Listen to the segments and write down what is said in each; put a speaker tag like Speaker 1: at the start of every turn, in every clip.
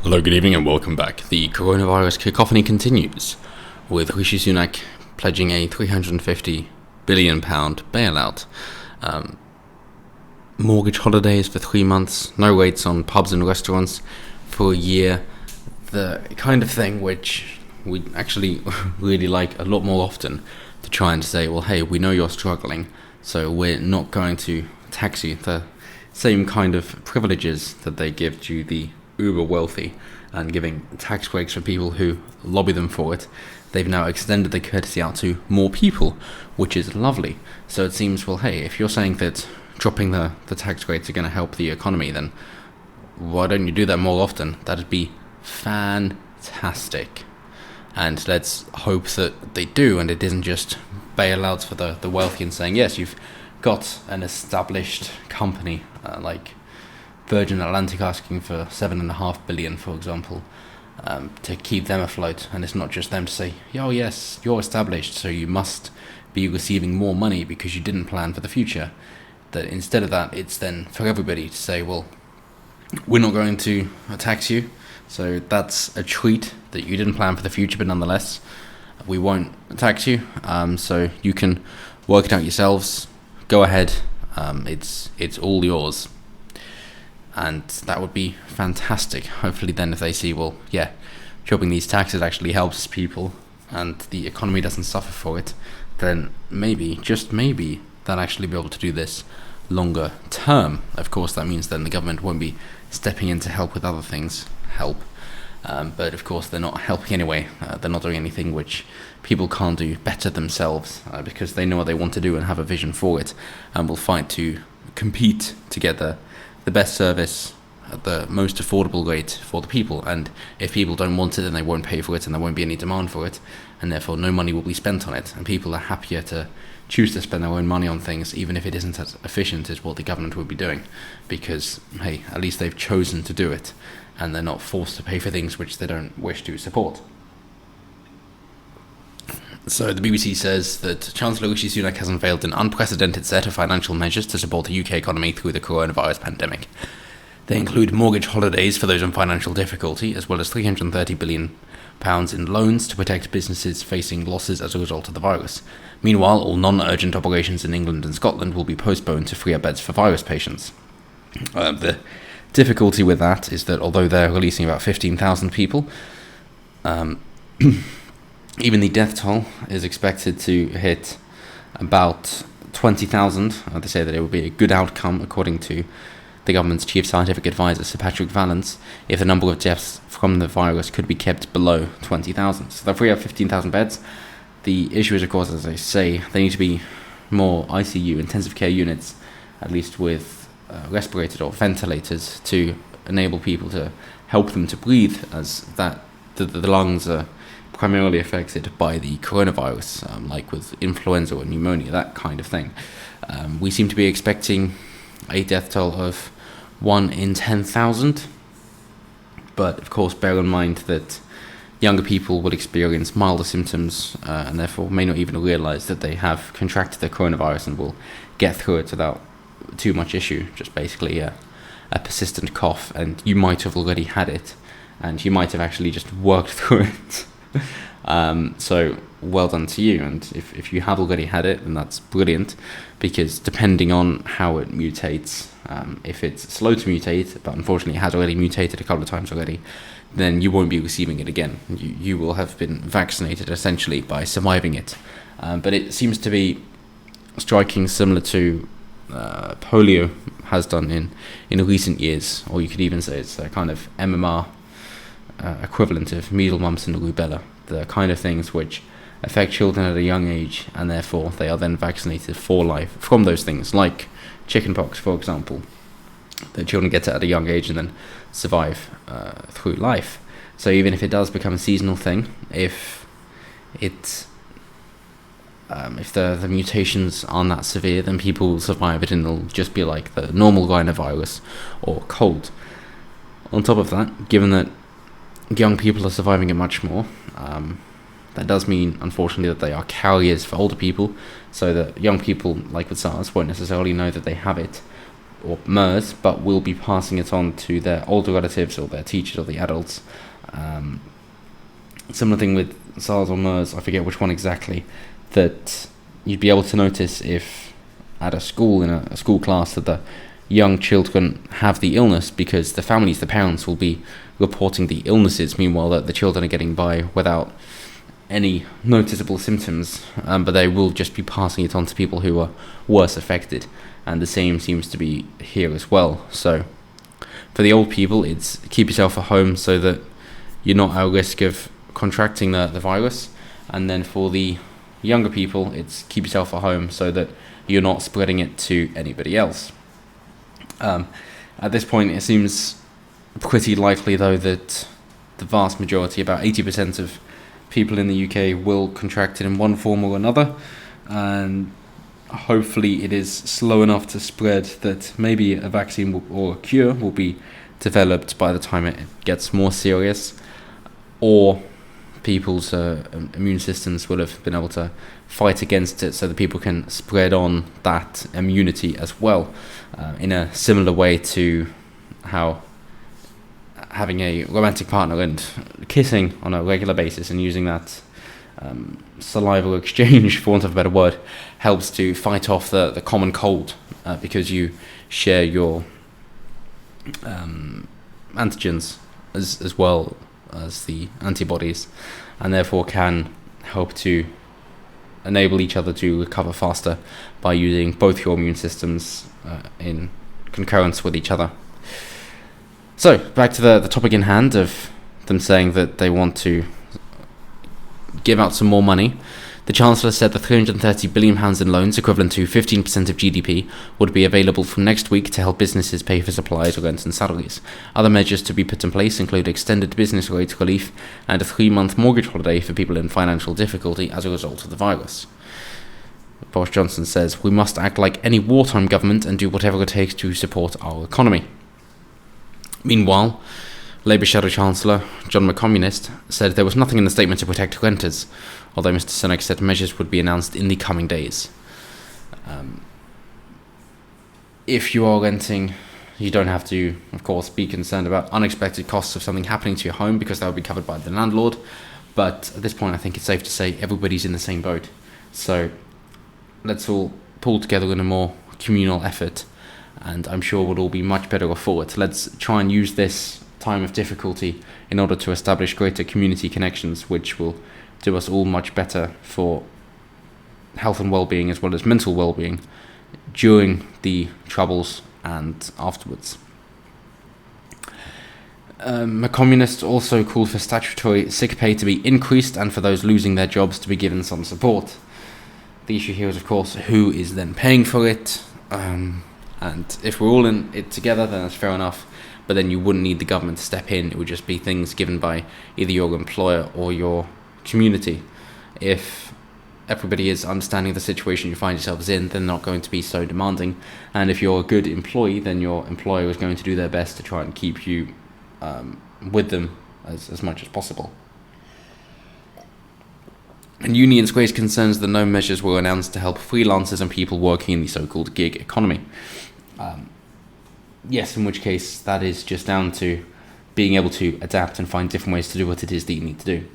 Speaker 1: Hello, good evening, and welcome back. The coronavirus cacophony continues, with Rishi Sunak pledging a £350 billion bailout, mortgage holidays for 3 months, no rates on pubs and restaurants for a year, the kind of thing which we actually really like a lot more often, to try and say, well, hey, we know you're struggling, so we're not going to tax you. The same kind of privileges that they give to the uber wealthy and giving tax breaks for people who lobby them for it, they've now extended the courtesy out to more people, which is lovely. So it seems, well, hey, if you're saying that dropping the tax rates are going to help the economy, then why don't you do that more often? That'd be fantastic. And let's hope that they do, and it isn't just bailouts for the wealthy and saying, yes, you've got an established company like Virgin Atlantic asking for $7.5 billion, for example, to keep them afloat, and it's not just them to say, oh yes, you're established, so you must be receiving more money because you didn't plan for the future. That instead of that, it's then for everybody to say, well, we're not going to tax you, so that's a treat that you didn't plan for the future, but nonetheless, we won't tax you, so you can work it out yourselves. Go ahead, it's all yours. And that would be fantastic. Hopefully then if they see, well, yeah, dropping these taxes actually helps people and the economy doesn't suffer for it, then maybe, just maybe, they'll actually be able to do this longer term. Of course, that means then the government won't be stepping in to help with other things, but of course they're not helping anyway. They're not doing anything which people can't do better themselves, because they know what they want to do and have a vision for it, and will fight to compete together the best service at the most affordable rate for the people. And if people don't want it, then they won't pay for it, and there won't be any demand for it, and therefore no money will be spent on it, and people are happier to choose to spend their own money on things, even if it isn't as efficient as what the government would be doing, because, hey, at least they've chosen to do it, and they're not forced to pay for things which they don't wish to support. So the BBC says that Chancellor Rishi Sunak has unveiled an unprecedented set of financial measures to support the UK economy through the coronavirus pandemic. They include mortgage holidays for those in financial difficulty, as well as £330 billion in loans to protect businesses facing losses as a result of the virus. Meanwhile, all non-urgent operations in England and Scotland will be postponed to free up beds for virus patients. The difficulty with that is that although they're releasing about 15,000 people, even the death toll is expected to hit about 20,000. They say that it would be a good outcome, according to the government's chief scientific advisor, Sir Patrick Vallance, if the number of deaths from the virus could be kept below 20,000. So they'll free up 15,000 beds. The issue is, of course, as I say, there need to be more ICU, intensive care units, at least with respirators or ventilators, to enable people to help them to breathe, as that the lungs are primarily affected by the coronavirus, like with influenza or pneumonia, that kind of thing. We seem to be expecting a death toll of 1 in 10,000, but of course bear in mind that younger people will experience milder symptoms, and therefore may not even realise that they have contracted the coronavirus and will get through it without too much issue, just basically a persistent cough, and you might have already had it, and you might have actually just worked through it. So well done to you, and if you have already had it, then that's brilliant, because depending on how it mutates, if it's slow to mutate, but unfortunately it has already mutated a couple of times already, then you won't be receiving it again. You will have been vaccinated essentially by surviving it, but it seems to be striking similar to polio has done in recent years, or you could even say it's a kind of MMR equivalent of measles, mumps and rubella, the kind of things which affect children at a young age, and therefore they are then vaccinated for life from those things, like chickenpox, for example. The children get it at a young age and then survive through life. So even if it does become a seasonal thing, if the mutations aren't that severe, then people will survive it, and it'll just be like the normal rhinovirus or cold. On top of that, given that young people are surviving it much more, that does mean, unfortunately, that they are carriers for older people, so that young people, like with SARS, won't necessarily know that they have it or MERS, but will be passing it on to their older relatives or their teachers or the adults. Similar thing with SARS or MERS, I forget which one exactly, that you'd be able to notice if at a school, in a school class, that the young children have the illness, because the families, the parents, will be reporting the illnesses, meanwhile that the children are getting by without any noticeable symptoms, but they will just be passing it on to people who are worse affected, and the same seems to be here as well. So for the old people, it's keep yourself at home so that you're not at risk of contracting the virus, and then for the younger people, it's keep yourself at home so that you're not spreading it to anybody else. At this point, it seems pretty likely, though, that the vast majority, about 80% of people in the UK, will contract it in one form or another, and hopefully it is slow enough to spread that maybe a vaccine or a cure will be developed by the time it gets more serious, or people's immune systems will have been able to fight against it so that people can spread on that immunity as well, in a similar way to how having a romantic partner and kissing on a regular basis and using that saliva exchange, for want of a better word, helps to fight off the common cold, because you share your antigens as well as the antibodies, and therefore can help to enable each other to recover faster by using both your immune systems in concurrence with each other. So, back to the topic in hand of them saying that they want to give out some more money. The Chancellor said the £330 billion in loans, equivalent to 15% of GDP, would be available from next week to help businesses pay for supplies, rent and salaries. Other measures to be put in place include extended business rate relief and a 3-month mortgage holiday for people in financial difficulty as a result of the virus. Boris Johnson says, "We must act like any wartime government and do whatever it takes to support our economy." Meanwhile, Labour Shadow Chancellor John McCommunist said there was nothing in the statement to protect renters, although Mr Sunak said measures would be announced in the coming days. If you are renting, you don't have to, of course, be concerned about unexpected costs of something happening to your home, because that would be covered by the landlord. But at this point, I think it's safe to say everybody's in the same boat. So let's all pull together in a more communal effort, and I'm sure we'll all be much better off for it. Let's try and use this time of difficulty in order to establish greater community connections, which will do us all much better for health and well-being, as well as mental well-being, during the troubles and afterwards. McCommunist also called for statutory sick pay to be increased and for those losing their jobs to be given some support. The issue here is, of course, who is then paying for it, and if we're all in it together, then that's fair enough, but then you wouldn't need the government to step in. It would just be things given by either your employer or your community. If everybody is understanding the situation you find yourselves in, they're not going to be so demanding, and if you're a good employee, then your employer is going to do their best to try and keep you with them as much as possible. And unions raised concerns that no measures were announced to help freelancers and people working in the so-called gig economy. Yes, in which case that is just down to being able to adapt and find different ways to do what it is that you need to do.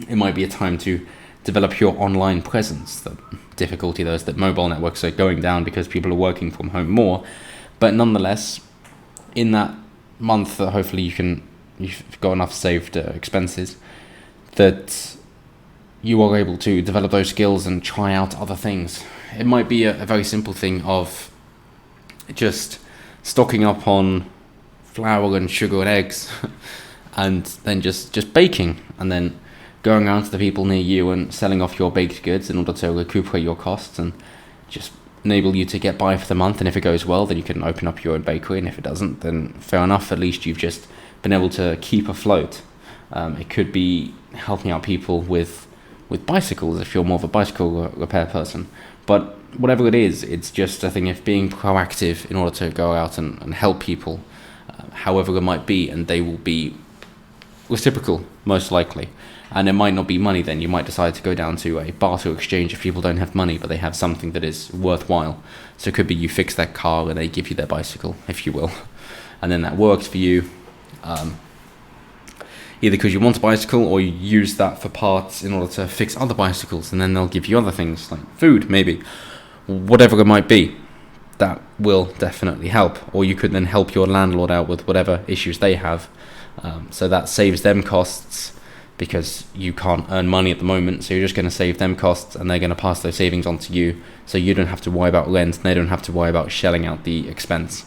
Speaker 1: It might be a time to develop your online presence. The difficulty, though, is that mobile networks are going down because people are working from home more. But nonetheless, in that month that hopefully you've got enough saved expenses, that you are able to develop those skills and try out other things. It might be a very simple thing of just stocking up on flour and sugar and eggs and then just baking, and then going around to the people near you and selling off your baked goods in order to recuperate your costs and just enable you to get by for the month. And if it goes well, then you can open up your own bakery, and if it doesn't, then fair enough, at least you've just been able to keep afloat. It could be helping out people with bicycles if you're more of a bicycle repair person, but whatever it is, it's just a thing of being proactive in order to go out and help people, however it might be, and they will be reciprocal, most likely. And it might not be money then. You might decide to go down to a barter exchange if people don't have money, but they have something that is worthwhile. So it could be you fix their car and they give you their bicycle, if you will. And then that works for you. Either because you want a bicycle or you use that for parts in order to fix other bicycles, and then they'll give you other things like food, maybe. Whatever it might be, that will definitely help. Or you could then help your landlord out with whatever issues they have. So that saves them costs, because you can't earn money at the moment, so you're just going to save them costs, and they're going to pass those savings on to you, so you don't have to worry about rent, and they don't have to worry about shelling out the expense.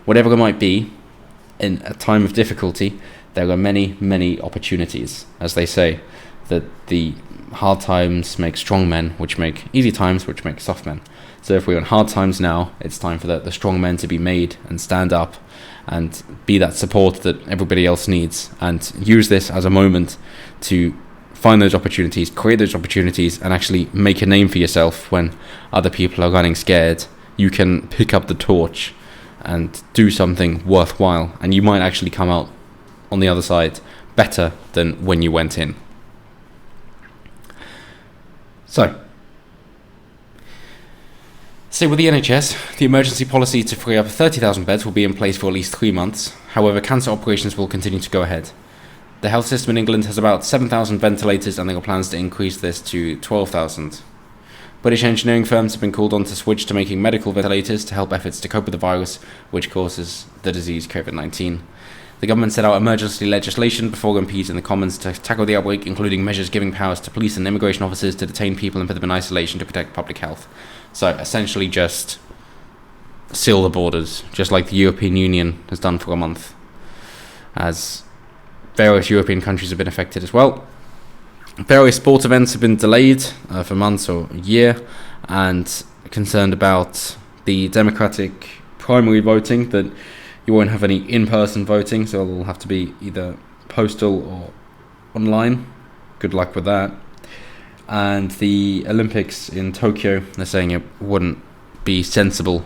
Speaker 1: Whatever it might be, in a time of difficulty, there are many, many opportunities. As they say, that the hard times make strong men, which make easy times, which make soft men. So if we're in hard times now, it's time for the strong men to be made and stand up and be that support that everybody else needs, and use this as a moment to find those opportunities, create those opportunities, and actually make a name for yourself when other people are running scared. You can pick up the torch and do something worthwhile, and you might actually come out on the other side better than when you went in. So with the NHS, the emergency policy to free up 30,000 beds will be in place for at least 3 months. However, cancer operations will continue to go ahead. The health system in England has about 7,000 ventilators, and there are plans to increase this to 12,000. British engineering firms have been called on to switch to making medical ventilators to help efforts to cope with the virus, which causes the disease COVID-19. The government set out emergency legislation before MPs in the Commons to tackle the outbreak, including measures giving powers to police and immigration officers to detain people and put them in isolation to protect public health. So essentially just seal the borders, just like the European Union has done for a month, as various European countries have been affected as well. Various sport events have been delayed for months or a year, and concerned about the democratic primary voting, that you won't have any in-person voting, so it'll have to be either postal or online. Good luck with that. And the Olympics in Tokyo, they're saying it wouldn't be sensible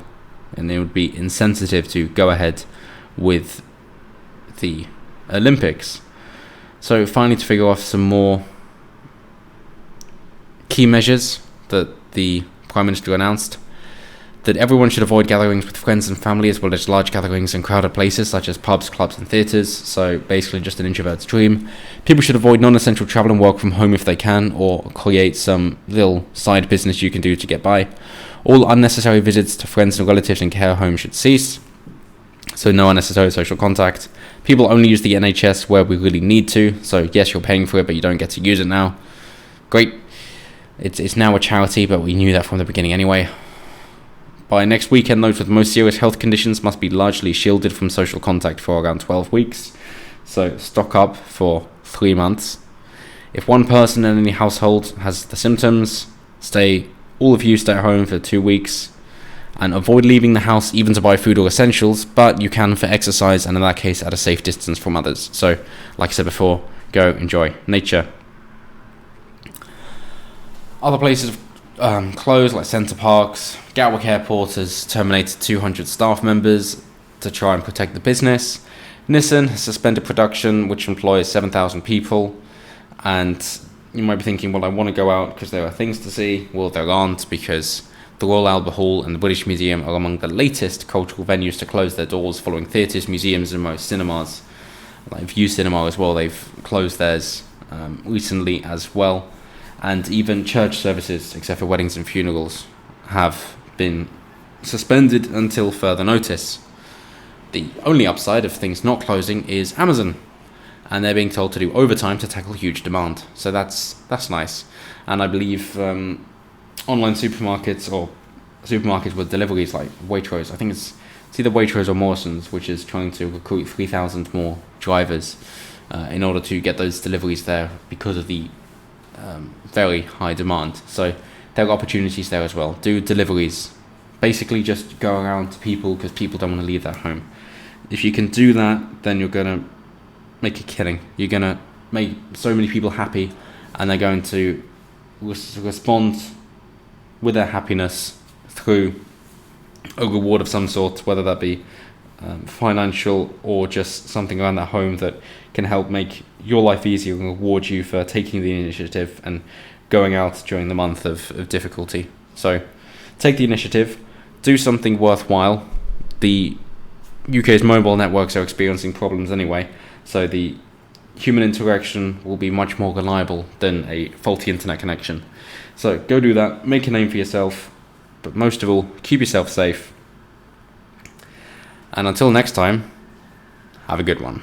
Speaker 1: and it would be insensitive to go ahead with the Olympics. So finally, to figure off some more key measures that the Prime Minister announced, that everyone should avoid gatherings with friends and family, as well as large gatherings in crowded places such as pubs, clubs and theatres. So basically just an introvert's dream. People should avoid non-essential travel and work from home if they can, or create some little side business you can do to get by. All unnecessary visits to friends and relatives in care homes should cease. So no unnecessary social contact. People only use the NHS where we really need to. So yes, you're paying for it, but you don't get to use it now. Great. It's now a charity, but we knew that from the beginning anyway. By next weekend, those with most serious health conditions must be largely shielded from social contact for around 12 weeks. So stock up for 3 months. If one person in any household has the symptoms, all of you stay at home for 2 weeks, and avoid leaving the house even to buy food or essentials, but you can for exercise, and in that case at a safe distance from others. So, like I said before, go enjoy nature. Other places closed, like Centre Parks. Gatwick Airport has terminated 200 staff members to try and protect the business. Nissan has suspended production, which employs 7,000 people. And you might be thinking, well, I want to go out because there are things to see. Well, there aren't, because the Royal Albert Hall and the British Museum are among the latest cultural venues to close their doors, following theatres, museums and most cinemas. Like View Cinema as well, they've closed theirs recently as well. And even church services, except for weddings and funerals, have been suspended until further notice. The only upside of things not closing is Amazon, and they're being told to do overtime to tackle huge demand. So that's nice. And I believe online supermarkets, or supermarkets with deliveries like Waitrose, I think it's either Waitrose or Morrison's, which is trying to recruit 3,000 more drivers in order to get those deliveries there because of the very high demand. So there are opportunities there as well. Do deliveries. Basically just go around to people, because people don't want to leave their home. If you can do that, then you're going to make a killing. You're going to make so many people happy, and they're going to respond with their happiness through a reward of some sort, whether that be financial or just something around that home that can help make your life easier and reward you for taking the initiative and going out during the month of difficulty. So take the initiative, do something worthwhile. The UK's mobile networks are experiencing problems anyway, so the human interaction will be much more reliable than a faulty internet connection. So go do that, make a name for yourself, but most of all, keep yourself safe. And until next time, have a good one.